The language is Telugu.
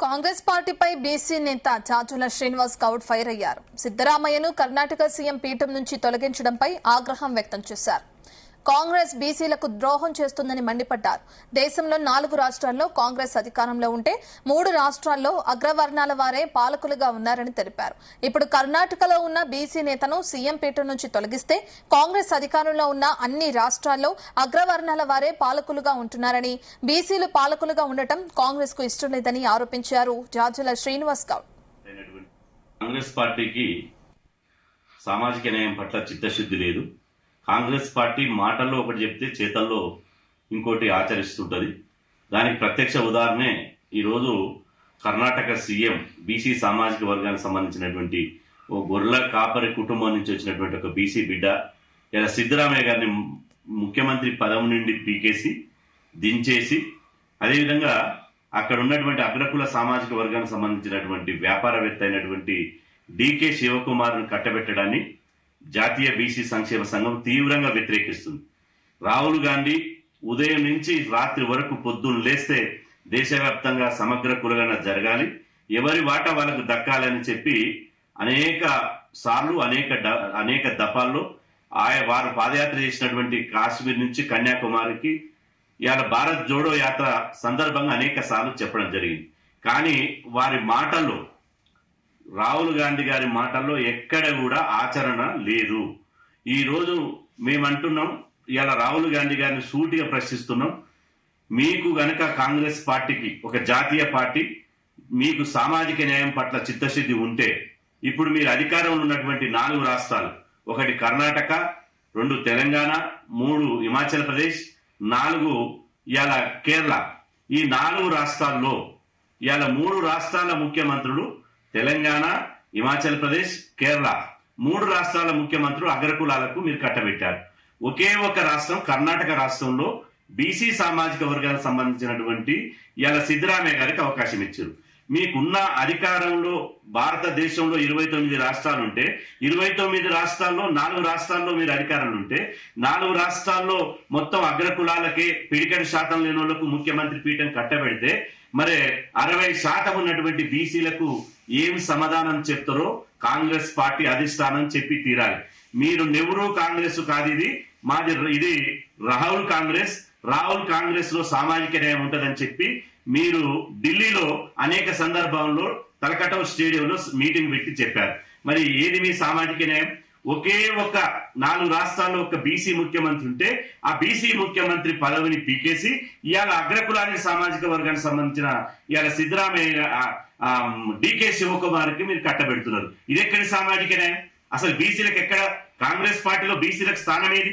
కాంగ్రెస్ పార్టీపై బీసీ నేత చాచుల శ్రీనివాస్ గౌడ్ ఫైర్ అయ్యారు. సిద్దరామయ్యను కర్ణాటక సీఎం పీఠం నుంచి తొలగించడంపై ఆగ్రహం వ్యక్తం చేశారు. కాంగ్రెస్ బీసీలకు ద్రోహం చేస్తుందని మండిపడ్డారు. దేశంలో 4 రాష్ట్రాల్లో కాంగ్రెస్ అధికారంలో ఉంటే 3 రాష్ట్రాల్లో అగ్రవర్ణాల వారే పాలకులుగా ఉన్నారని తెలిపారు. ఇప్పుడు కర్ణాటకలో ఉన్న బీసీ నేతను సీఎం పీఠం నుంచి తొలగిస్తే కాంగ్రెస్ అధికారంలో ఉన్న అన్ని రాష్ట్రాల్లో అగ్రవర్ణాల వారే పాలకులుగా ఉంటున్నారని, బీసీలు పాలకులుగా ఉండటం కాంగ్రెస్ కు ఇష్టం లేదని ఆరోపించారు జాజుల శ్రీనివాస్ గౌడ్. కాంగ్రెస్ పార్టీకి సామాజిక న్యాయం పట్ల చిత్తశుద్ధి లేదు. కాంగ్రెస్ పార్టీ మాటల్లో ఒకటి చెప్తే చేతల్లో ఇంకోటి ఆచరిస్తుంటది. దానికి ప్రత్యక్ష ఉదాహరణే ఈరోజు కర్ణాటక సీఎం బీసీ సామాజిక వర్గానికి సంబంధించినటువంటి ఓ గొర్రెల కాపరి కుటుంబం నుంచి వచ్చినటువంటి ఒక బీసీ బిడ్డ ఇలా సిద్దరామయ్య గారిని ముఖ్యమంత్రి పదవి నుండి పీకేసి దించేసి, అదేవిధంగా అక్కడ ఉన్నటువంటి అగ్రకుల సామాజిక వర్గానికి సంబంధించినటువంటి వ్యాపారవేత్త అయినటువంటి డికే శివకుమార్ను కట్టబెట్టడాన్ని జాతీయ బీసీ సంక్షేమ సంఘం తీవ్రంగా వ్యతిరేకిస్తుంది. రాహుల్ గాంధీ ఉదయం నుంచి రాత్రి వరకు పొద్దున్న లేస్తే దేశవ్యాప్తంగా సమగ్ర కులగణన జరగాలి, ఎవరి వాటా వాళ్ళకు దక్కాలని చెప్పి అనేక సార్లు అనేక దఫాల్లో వారు పాదయాత్ర చేసినటువంటి కాశ్మీర్ నుంచి కన్యాకుమారికి ఇవాళ భారత్ జోడో యాత్ర సందర్భంగా అనేక సార్లు చెప్పడం జరిగింది. కానీ వారి మాటల్లో, రాహుల్ గాంధీ గారి మాటల్లో ఎక్కడ కూడా ఆచరణ లేదు. ఈ రోజు మేమంటున్నాం, ఇలా రాహుల్ గాంధీ గారిని సూటిగా ప్రశ్నిస్తున్నాం. మీకు గనక కాంగ్రెస్ పార్టీకి ఒక జాతీయ పార్టీ, మీకు సామాజిక న్యాయం పట్ల చిత్తశుద్ధి ఉంటే ఇప్పుడు మీరు అధికారంలో ఉన్నటువంటి 4 రాష్ట్రాలు, 1 కర్ణాటక, 2 తెలంగాణ, 3 హిమాచల్ ప్రదేశ్, 4 ఇవాళ కేరళ, ఈ 4 రాష్ట్రాల్లో ఇవాళ 3 రాష్ట్రాల ముఖ్యమంత్రులు, తెలంగాణ, హిమాచల్ ప్రదేశ్, కేరళ, 3 రాష్ట్రాల ముఖ్యమంత్రులు అగ్రకులాలకు మీరు కట్టబెట్టారు. ఒకే ఒక రాష్ట్రం కర్ణాటక రాష్ట్రంలో బీసీ సామాజిక వర్గానికి సంబంధించినటువంటి ఇవాళ సిద్దరామయ్య గారికి అవకాశం ఇచ్చారు. మీకున్న అధికారంలో భారతదేశంలో 29 రాష్ట్రాలుంటే 29 రాష్ట్రాల్లో 4 రాష్ట్రాల్లో మీరు అధికారంలో ఉంటే 4 రాష్ట్రాల్లో మొత్తం అగ్రకులాలకే పిడికెడు శాతం లేని వాళ్ళకు ముఖ్యమంత్రి పీఠం కట్టబెడితే మరి 60% ఉన్నటువంటి బీసీలకు ఏం సమాధానం చెప్తారో కాంగ్రెస్ పార్టీ అధిష్టానం చెప్పి తీరాలి. మీరు నెహ్రూ కాంగ్రెస్ కాదు, ఇది రాహుల్ కాంగ్రెస్. రాహుల్ కాంగ్రెస్ లో సామాజిక న్యాయం ఉంటదని చెప్పి మీరు ఢిల్లీలో అనేక సందర్భాల్లో తలకటౌ స్టేడియంలో మీటింగ్ పెట్టి చెప్పారు. మరి ఏది మీ సామాజిక న్యాయం? ఒకే ఒక 4 రాష్ట్రాల్లో ఒక బీసీ ముఖ్యమంత్రి ఉంటే ఆ బీసీ ముఖ్యమంత్రి పదవిని పీకేసి ఇవాళ అగ్రకులానికి సామాజిక వర్గానికి సంబంధించిన ఇవాళ సిద్దరామయ్య డికే శివకుమార్కి మీరు కట్టబెడుతున్నారు. ఇది ఎక్కడి సామాజిక న్యాయం? అసలు బీసీలకు ఎక్కడ కాంగ్రెస్ పార్టీలో బీసీలకు స్థానం ఏది?